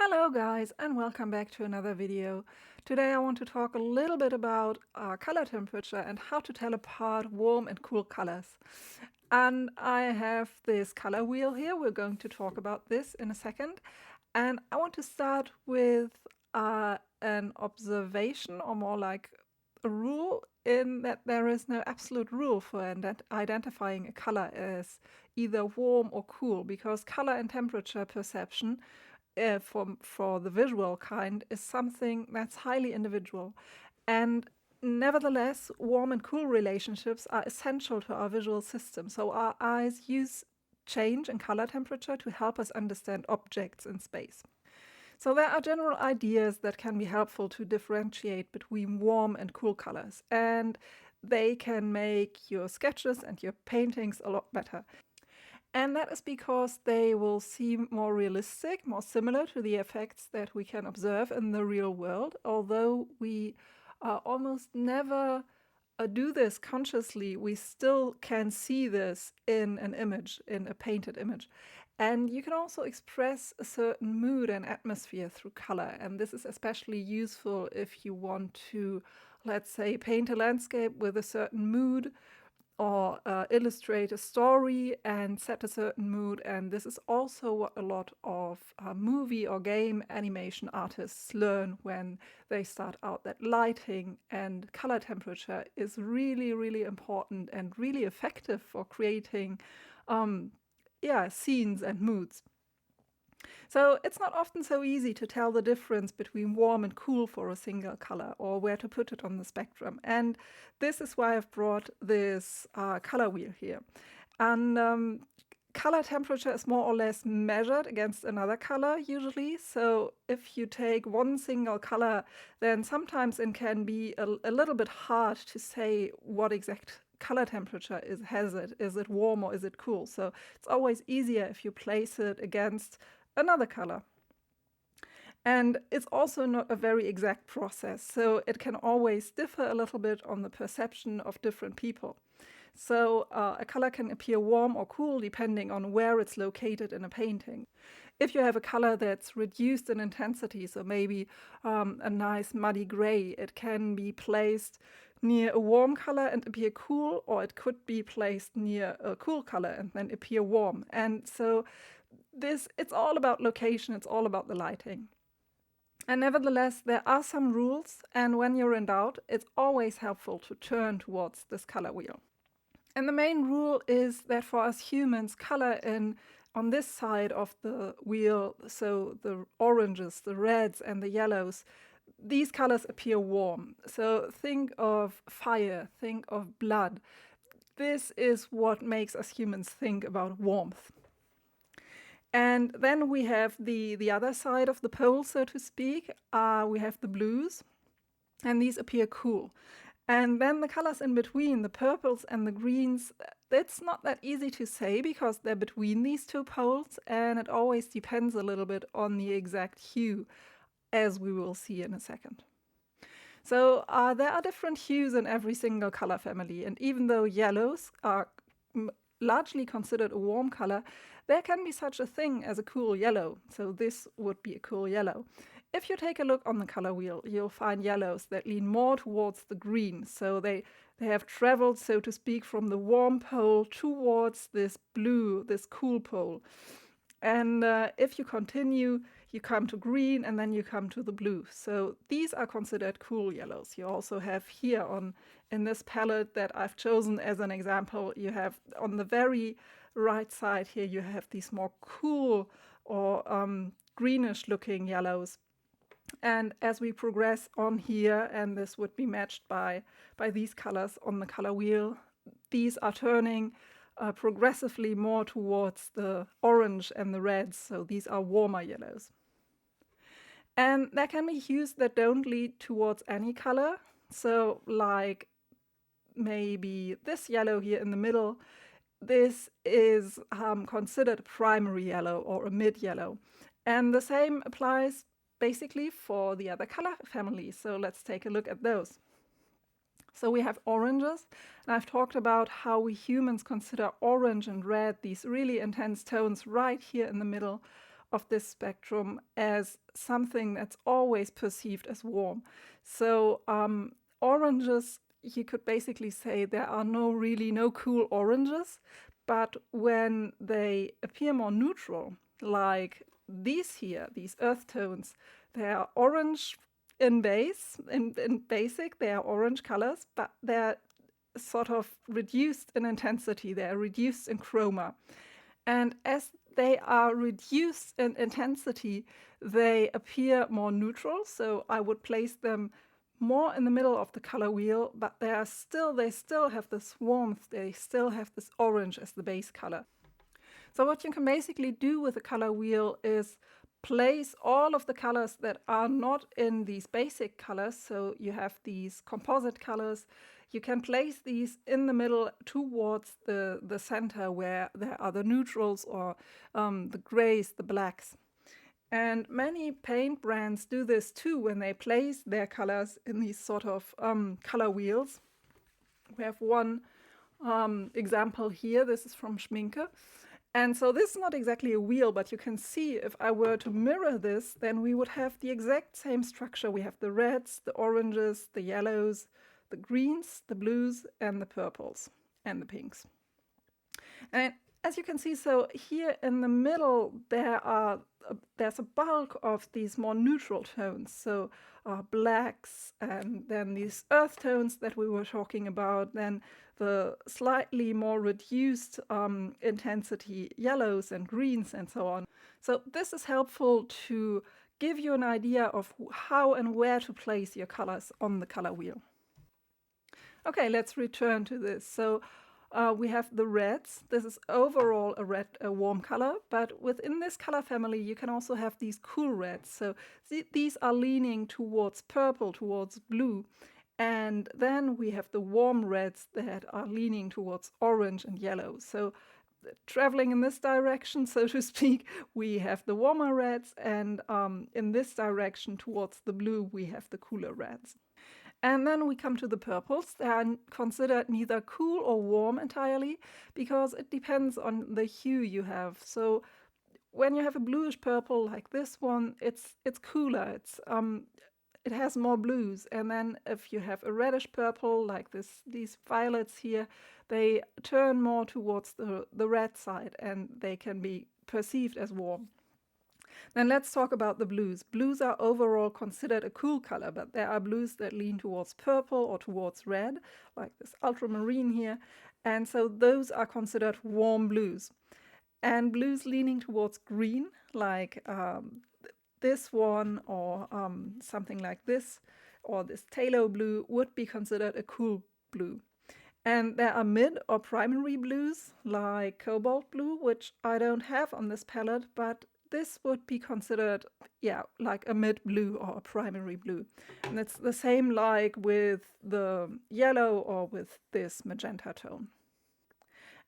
Hello guys, and welcome back to another video. Today I want to talk a little bit about color temperature and how to tell apart warm and cool colors. And I have this color wheel here. We're going to talk about this in a second. And I want to start with an observation, or more like a rule, in that there is no absolute rule for identifying a color as either warm or cool, because color and temperature perception for the visual kind is something that's highly individual. And nevertheless, warm and cool relationships are essential to our visual system. So our eyes use change in color temperature to help us understand objects in space. So there are general ideas that can be helpful to differentiate between warm and cool colors, and they can make your sketches and your paintings a lot better. And that is because they will seem more realistic, more similar to the effects that we can observe in the real world, although we almost never do this consciously. We still can see this in an image, in a painted image. And you can also express a certain mood and atmosphere through color. And this is especially useful if you want to, let's say, paint a landscape with a certain mood, or illustrate a story and set a certain mood. And this is also what a lot of movie or game animation artists learn when they start out, that lighting and color temperature is really, really important and really effective for creating scenes and moods. So it's not often so easy to tell the difference between warm and cool for a single color, or where to put it on the spectrum. And this is why I've brought this color wheel here. And color temperature is more or less measured against another color usually. So if you take one single color, then sometimes it can be a little bit hard to say what exact color temperature has it. Is it warm or is it cool? So it's always easier if you place it against another color. And it's also not a very exact process, so it can always differ a little bit on the perception of different people. So a color can appear warm or cool depending on where it's located in a painting. If you have a color that's reduced in intensity, so maybe a nice muddy gray, it can be placed near a warm color and appear cool, or it could be placed near a cool color and then appear warm. And so it's all about location, it's all about the lighting. And nevertheless, there are some rules, and when you're in doubt, it's always helpful to turn towards this color wheel. And the main rule is that for us humans, color on this side of the wheel, so the oranges, the reds, and the yellows, these colors appear warm. So think of fire, think of blood. This is what makes us humans think about warmth. And then we have the other side of the pole, so to speak. We have the blues, and these appear cool. And then the colors in between, the purples and the greens, it's not that easy to say because they're between these two poles, and it always depends a little bit on the exact hue, as we will see in a second. So there are different hues in every single color family, and even though yellows are largely considered a warm color, there can be such a thing as a cool yellow. So this would be a cool yellow. If you take a look on the color wheel, you'll find yellows that lean more towards the green. So they have traveled, so to speak, from the warm pole towards this blue, this cool pole. And if you continue, you come to green, and then you come to the blue. So these are considered cool yellows. You also have here in this palette that I've chosen as an example, you have on the very right side here, you have these more cool or greenish looking yellows. And as we progress on here, and this would be matched by these colors on the color wheel, these are turning progressively more towards the orange and the reds, so these are warmer yellows. And there can be hues that don't lead towards any color, so like maybe this yellow here in the middle, this is considered a primary yellow or a mid-yellow. And the same applies basically for the other color families, so let's take a look at those. So we have oranges, and I've talked about how we humans consider orange and red, these really intense tones, right here in the middle of this spectrum as something that's always perceived as warm. So oranges, you could basically say there are really no cool oranges, but when they appear more neutral, like these here, these earth tones, they are orange in base, in basic, they are orange colors, but they're sort of reduced in intensity, they're reduced in chroma. And as they are reduced in intensity, they appear more neutral. So I would place them more in the middle of the color wheel, but they still have this warmth, they still have this orange as the base color. So what you can basically do with the color wheel is place all of the colors that are not in these basic colors. So you have these composite colors. You can place these in the middle towards the center where there are the neutrals or the grays, the blacks. And many paint brands do this too when they place their colors in these sort of color wheels. We have one example here. This is from Schminke. And so this is not exactly a wheel, but you can see if I were to mirror this, then we would have the exact same structure. We have the reds, the oranges, the yellows, the greens, the blues, and the purples, and the pinks. And as you can see, so here in the middle, there's a bulk of these more neutral tones. So blacks, and then these earth tones that we were talking about, then the slightly more reduced intensity yellows and greens and so on. So this is helpful to give you an idea of how and where to place your colors on the color wheel. Okay, let's return to this. So we have the reds. This is overall a warm color, but within this color family, you can also have these cool reds. So these are leaning towards purple, towards blue. And then we have the warm reds that are leaning towards orange and yellow. So traveling in this direction, so to speak, we have the warmer reds, and in this direction towards the blue, we have the cooler reds. And then we come to the purples. They are considered neither cool or warm entirely because it depends on the hue you have. So when you have a bluish purple like this one, it's cooler. It has more blues. And then if you have a reddish purple like these violets here, they turn more towards the red side and they can be perceived as warm. Then let's talk about the blues. Blues are overall considered a cool color, but there are blues that lean towards purple or towards red, like this ultramarine here. And so those are considered warm blues. And blues leaning towards green, like this one or something like this, or this phthalo blue, would be considered a cool blue. And there are mid or primary blues, like cobalt blue, which I don't have on this palette, but this would be considered, like a mid blue or a primary blue. And it's the same like with the yellow or with this magenta tone.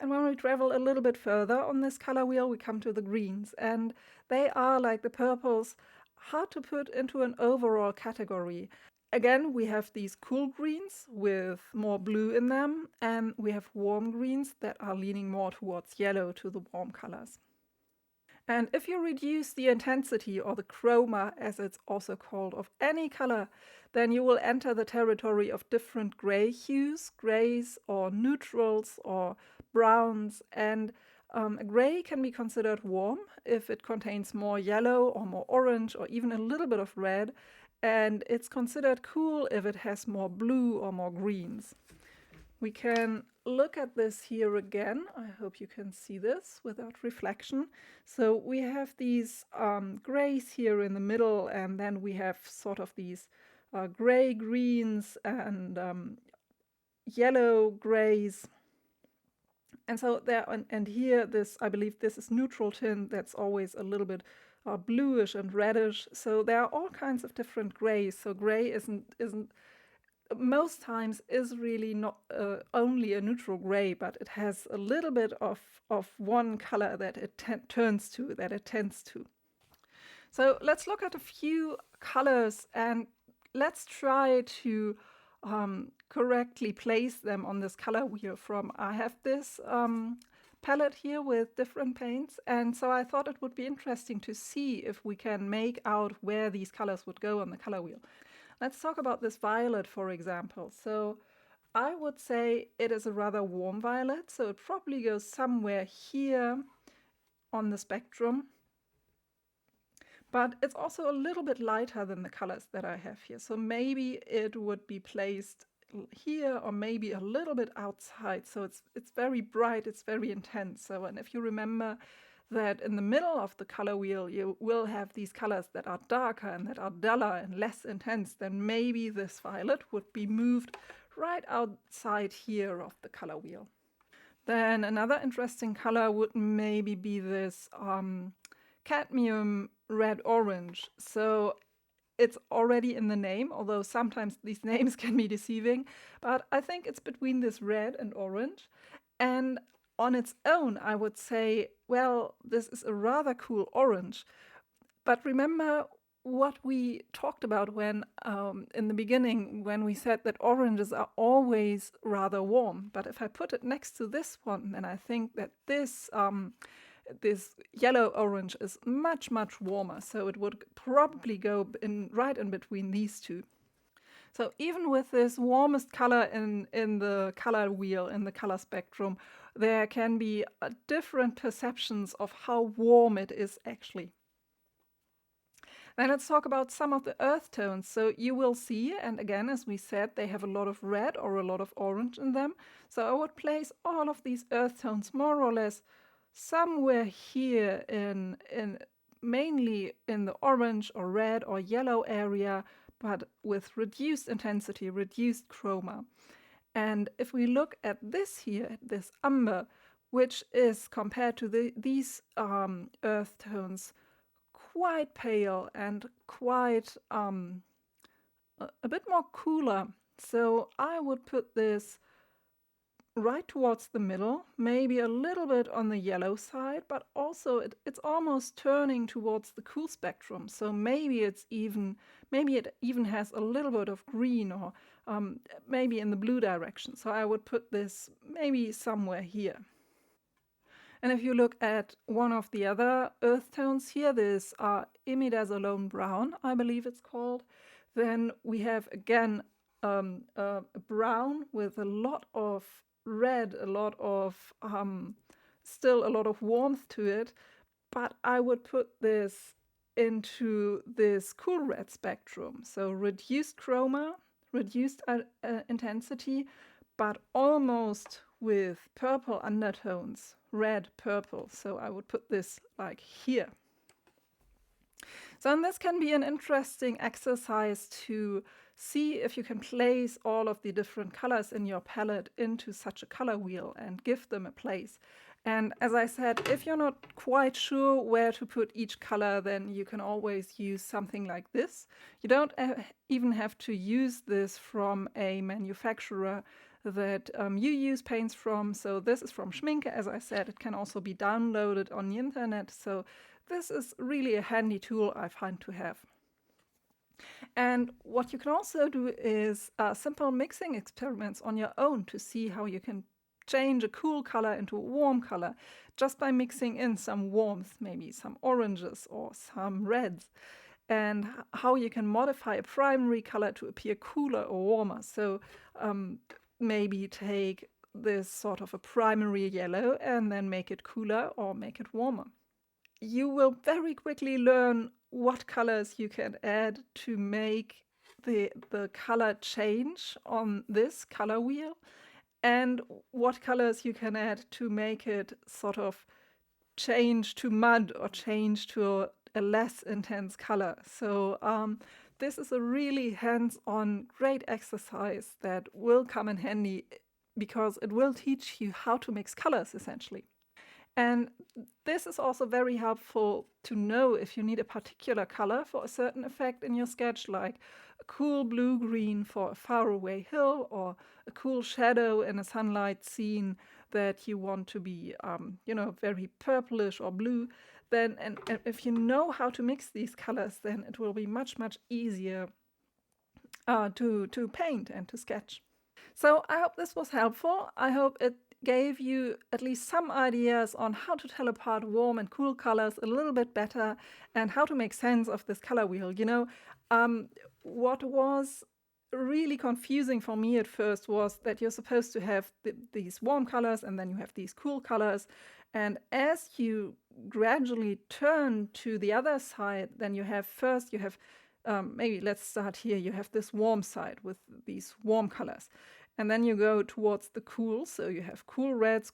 And when we travel a little bit further on this color wheel, we come to the greens. And they are, like the purples, hard to put into an overall category. Again, we have these cool greens with more blue in them, and we have warm greens that are leaning more towards yellow, to the warm colors. And if you reduce the intensity, or the chroma as it's also called, of any color, then you will enter the territory of different gray hues, grays or neutrals or browns. And a gray can be considered warm if it contains more yellow or more orange or even a little bit of red. And it's considered cool if it has more blue or more greens. We can look at this here again. I hope you can see this without reflection. So we have these grays here in the middle, and then we have sort of these gray greens and yellow grays. And so there, and here, this, I believe this is neutral tint that's always a little bit bluish and reddish. So there are all kinds of different grays. So gray isn't most times is really not only a neutral gray, but it has a little bit of one color that it tends to. So let's look at a few colors and let's try to correctly place them on this color wheel. I have this palette here with different paints, and so I thought it would be interesting to see if we can make out where these colors would go on the color wheel. Let's talk about this violet, for example. So I would say it is a rather warm violet, so it probably goes somewhere here on the spectrum. But it's also a little bit lighter than the colors that I have here. So maybe it would be placed here or maybe a little bit outside. So it's very bright, it's very intense. So, and if you remember that in the middle of the color wheel, you will have these colors that are darker and that are duller and less intense, then maybe this violet would be moved right outside here of the color wheel. Then another interesting color would maybe be this cadmium red-orange. So it's already in the name, although sometimes these names can be deceiving, but I think it's between this red and orange. And on its own, I would say, well, this is a rather cool orange. But remember what we talked about when in the beginning, when we said that oranges are always rather warm. But if I put it next to this one, then I think that this yellow-orange is much, much warmer. So it would probably go right in between these two. So even with this warmest color in the color wheel, in the color spectrum, there can be different perceptions of how warm it is actually. Then let's talk about some of the earth tones. So you will see, and again, as we said, they have a lot of red or a lot of orange in them. So I would place all of these earth tones more or less somewhere here in mainly in the orange or red or yellow area, but with reduced intensity, reduced chroma. And if we look at this here, at this umber, which is compared to these earth tones, quite pale and quite a bit more cooler. So I would put this right towards the middle, maybe a little bit on the yellow side, but also it's almost turning towards the cool spectrum. So maybe it even has a little bit of green or maybe in the blue direction. So I would put this maybe somewhere here. And if you look at one of the other earth tones here, this imidazolone brown, I believe it's called, then we have again a brown with a lot of red, a lot of still a lot of warmth to it, but I would put this into this cool red spectrum. So reduced chroma, reduced intensity, but almost with purple undertones, red, purple. So I would put this like here. So this can be an interesting exercise to see if you can place all of the different colors in your palette into such a color wheel and give them a place. And as I said, if you're not quite sure where to put each color, then you can always use something like this. You don't even have to use this from a manufacturer that you use paints from. So this is from Schmincke, as I said. It can also be downloaded on the internet. So this is really a handy tool I find to have. And what you can also do is simple mixing experiments on your own to see how you can change a cool color into a warm color just by mixing in some warmth, maybe some oranges or some reds, and how you can modify a primary color to appear cooler or warmer. So maybe take this sort of a primary yellow and then make it cooler or make it warmer. You will very quickly learn what colors you can add to make the color change on this color wheel, and what colors you can add to make it sort of change to mud or change to a less intense color. So this is a really hands-on great exercise that will come in handy because it will teach you how to mix colors essentially. And this is also very helpful to know if you need a particular color for a certain effect in your sketch, like a cool blue-green for a faraway hill or a cool shadow in a sunlight scene that you want to be, very purplish or blue. Then, and if you know how to mix these colors, then it will be much, much easier to paint and to sketch. So I hope this was helpful. I hope it gave you at least some ideas on how to tell apart warm and cool colors a little bit better and how to make sense of this color wheel. What was really confusing for me at first was that you're supposed to have these warm colors and then you have these cool colors. And as you gradually turn to the other side, then you have maybe let's start here. You have this warm side with these warm colors. And then you go towards the cool. So you have cool reds,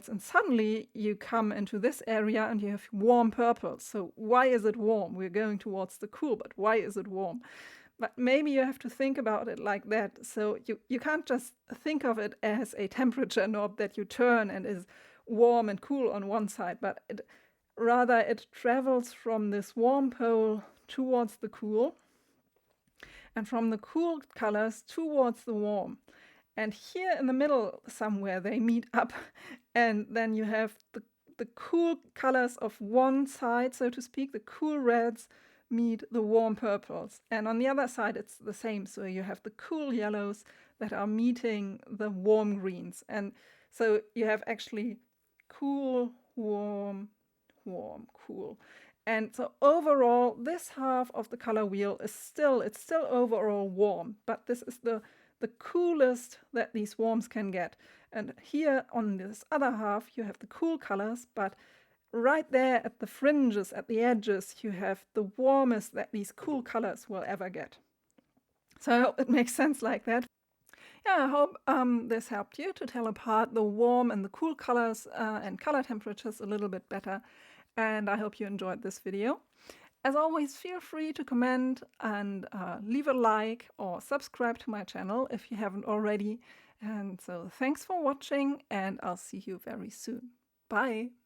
and suddenly you come into this area and you have warm purples. So why is it warm? We're going towards the cool, but why is it warm? But maybe you have to think about it like that. So you can't just think of it as a temperature knob that you turn and is warm and cool on one side, but rather it travels from this warm pole towards the cool and from the cool colors towards the warm. And here in the middle somewhere they meet up, and then you have the cool colors of one side, so to speak, the cool reds meet the warm purples. And on the other side it's the same. So you have the cool yellows that are meeting the warm greens. And so you have actually cool, warm, warm, cool. And so overall, this half of the color wheel is still overall warm, but this is the coolest that these warms can get. And here on this other half, you have the cool colors, but right there at the fringes, at the edges, you have the warmest that these cool colors will ever get. So I hope it makes sense like that. Yeah, I hope this helped you to tell apart the warm and the cool colors and color temperatures a little bit better. And I hope you enjoyed this video. As always, feel free to comment and leave a like or subscribe to my channel if you haven't already. And so thanks for watching, and I'll see you very soon. Bye!